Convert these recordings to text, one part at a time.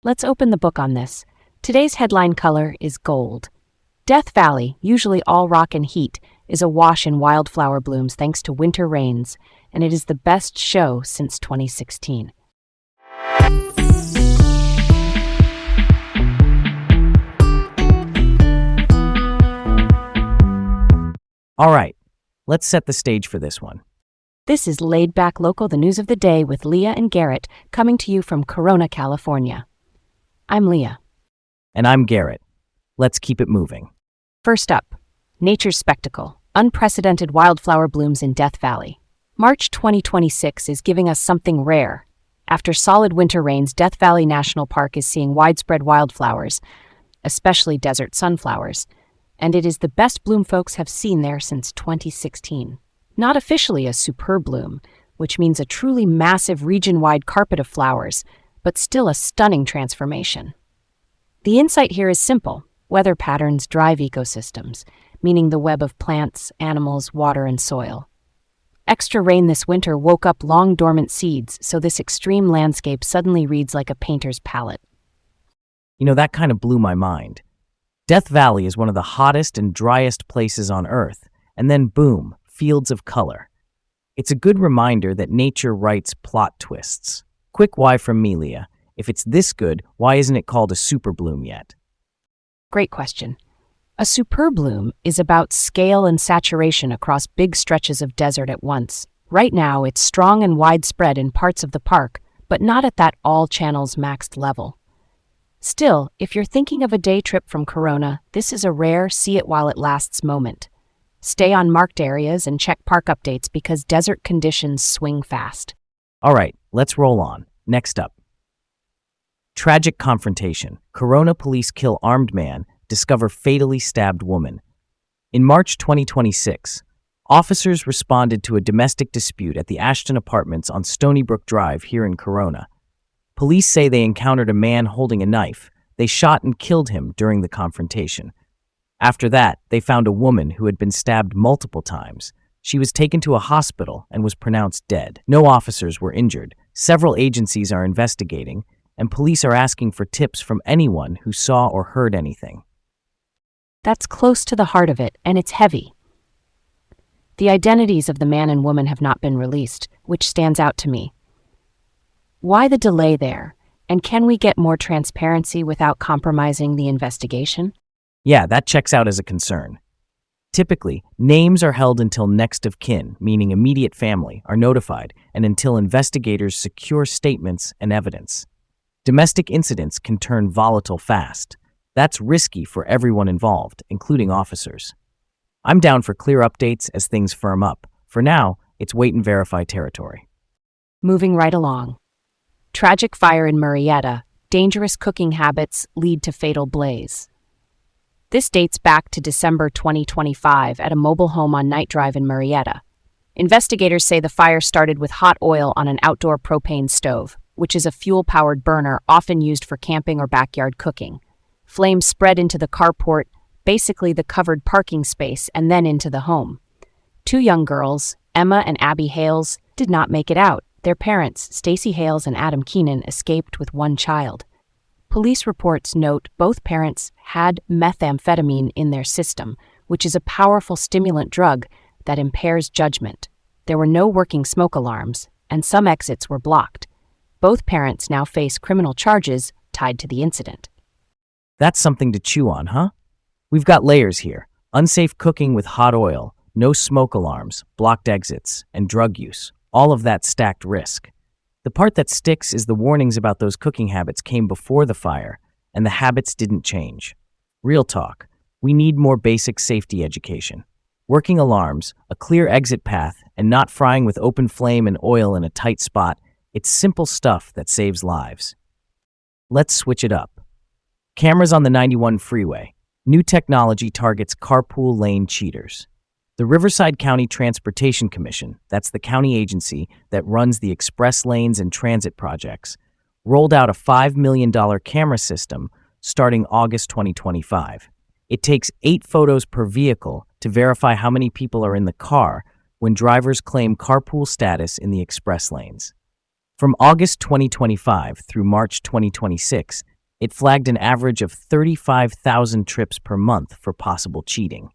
Let's open the book on this. Today's headline color is gold. Death Valley, usually all rock and heat, is awash in wildflower blooms thanks to winter rains, and it is the best show since 2016. All right, let's set the stage for this one. This is Laid Back Local, the news of the day with Leah and Garrett, coming to you from Corona, California. I'm Leah. And I'm Garrett. Let's keep it moving. First up, nature's spectacle, unprecedented wildflower blooms in Death Valley. March 2026 is giving us something rare. After solid winter rains, Death Valley National Park is seeing widespread wildflowers, especially desert sunflowers, and it is the best bloom folks have seen there since 2016. Not officially a superb bloom, which means a truly massive region-wide carpet of flowers, but still a stunning transformation. The insight here is simple. Weather patterns drive ecosystems, meaning the web of plants, animals, water, and soil. Extra rain this winter woke up long dormant seeds, so this extreme landscape suddenly reads like a painter's palette. That kind of blew my mind. Death Valley is one of the hottest and driest places on Earth, and then boom, fields of color. It's a good reminder that nature writes plot twists. Quick why from me, Leah. If it's this good, why isn't it called a super bloom yet? Great question. A superb bloom is about scale and saturation across big stretches of desert at once. Right now, it's strong and widespread in parts of the park, but not at that all channels maxed level. Still, if you're thinking of a day trip from Corona, this is a rare see it while it lasts moment. Stay on marked areas and check park updates because desert conditions swing fast. All right, let's roll on. Next up. Tragic confrontation. Corona police kill armed man, discover fatally stabbed woman. In March 2026, officers responded to a domestic dispute at the Ashton Apartments on Stony Brook Drive here in Corona. Police say they encountered a man holding a knife. They shot and killed him during the confrontation. After that, they found a woman who had been stabbed multiple times. She was taken to a hospital and was pronounced dead. No officers were injured. Several agencies are investigating, and police are asking for tips from anyone who saw or heard anything. That's close to the heart of it, and it's heavy. The identities of the man and woman have not been released, which stands out to me. Why the delay there? And can we get more transparency without compromising the investigation? Yeah, that checks out as a concern. Typically, names are held until next of kin, meaning immediate family, are notified, and until investigators secure statements and evidence. Domestic incidents can turn volatile fast. That's risky for everyone involved, including officers. I'm down for clear updates as things firm up. For now, it's wait and verify territory. Moving right along. Tragic fire in Marietta. Dangerous cooking habits lead to fatal blaze. This dates back to December 2025 at a mobile home on Night Drive in Marietta. Investigators say the fire started with hot oil on an outdoor propane stove, which is a fuel-powered burner often used for camping or backyard cooking. Flames spread into the carport, basically the covered parking space, and then into the home. 2 young girls, Emma and Abby Hales, did not make it out. Their parents, Stacy Hales and Adam Keenan, escaped with 1 child. Police reports note both parents had methamphetamine in their system, which is a powerful stimulant drug that impairs judgment. There were no working smoke alarms, and some exits were blocked. Both parents now face criminal charges tied to the incident. That's something to chew on, huh? We've got layers here. Unsafe cooking with hot oil, no smoke alarms, blocked exits, and drug use. All of that stacked risk. The part that sticks is the warnings about those cooking habits came before the fire, and the habits didn't change. Real talk, we need more basic safety education. Working alarms, a clear exit path, and not frying with open flame and oil in a tight spot, it's simple stuff that saves lives. Let's switch it up. Cameras on the 91 freeway. New technology targets carpool lane cheaters. The Riverside County Transportation Commission, that's the county agency that runs the express lanes and transit projects, rolled out a $5 million camera system starting August 2025. It takes 8 photos per vehicle to verify how many people are in the car when drivers claim carpool status in the express lanes. From August 2025 through March 2026, It flagged an average of 35,000 trips per month for possible cheating.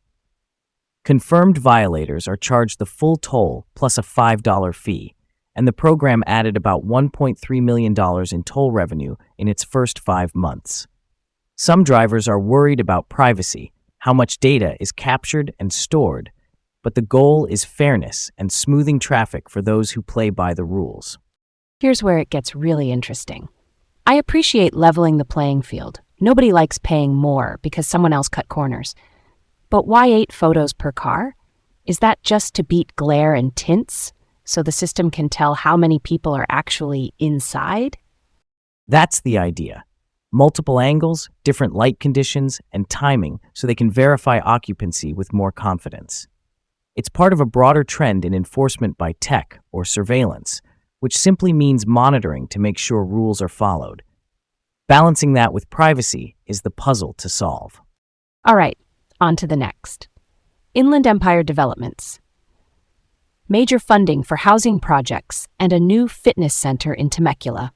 Confirmed violators are charged the full toll plus a $5 fee, and the program added about $1.3 million in toll revenue in its first 5 months. Some drivers are worried about privacy, how much data is captured and stored, but the goal is fairness and smoothing traffic for those who play by the rules. Here's where it gets really interesting. I appreciate leveling the playing field. Nobody likes paying more because someone else cut corners. But why 8 photos per car? Is that just to beat glare and tints, so the system can tell how many people are actually inside? That's the idea. Multiple angles, different light conditions, and timing so they can verify occupancy with more confidence. It's part of a broader trend in enforcement by tech or surveillance, which simply means monitoring to make sure rules are followed. Balancing that with privacy is the puzzle to solve. All right, on to the next. Inland Empire developments. Major funding for housing projects and a new fitness center in Temecula.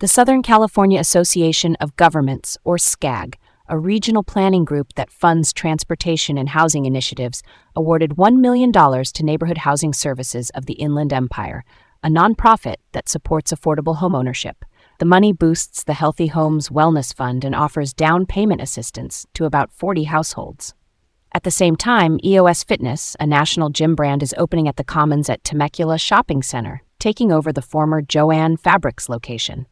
The Southern California Association of Governments, or SCAG, a regional planning group that funds transportation and housing initiatives, awarded $1 million to Neighborhood Housing Services of the Inland Empire, a nonprofit that supports affordable homeownership. The money boosts the Healthy Homes Wellness Fund and offers down payment assistance to about 40 households. At the same time, EOS Fitness, a national gym brand, is opening at the Commons at Temecula Shopping Center, taking over the former Joann Fabrics location.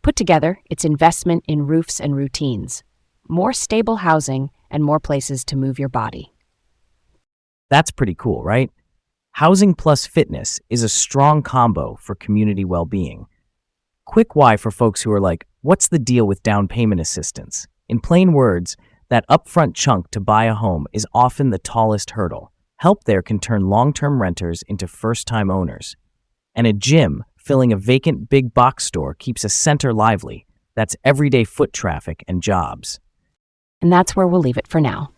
Put together, it's investment in roofs and routines, more stable housing, and more places to move your body. That's pretty cool, right? Housing plus fitness is a strong combo for community well-being. Quick why for folks who are like, what's the deal with down payment assistance? In plain words, that upfront chunk to buy a home is often the tallest hurdle. Help there can turn long-term renters into first-time owners. And a gym filling a vacant big box store keeps a center lively. That's everyday foot traffic and jobs. And that's where we'll leave it for now.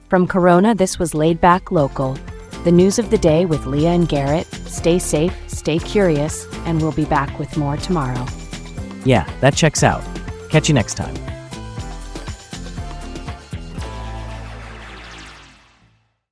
From Corona, this was Laid Back Local, the news of the day with Leah and Garrett. Stay safe, stay curious, and we'll be back with more tomorrow. Yeah, that checks out. Catch you next time.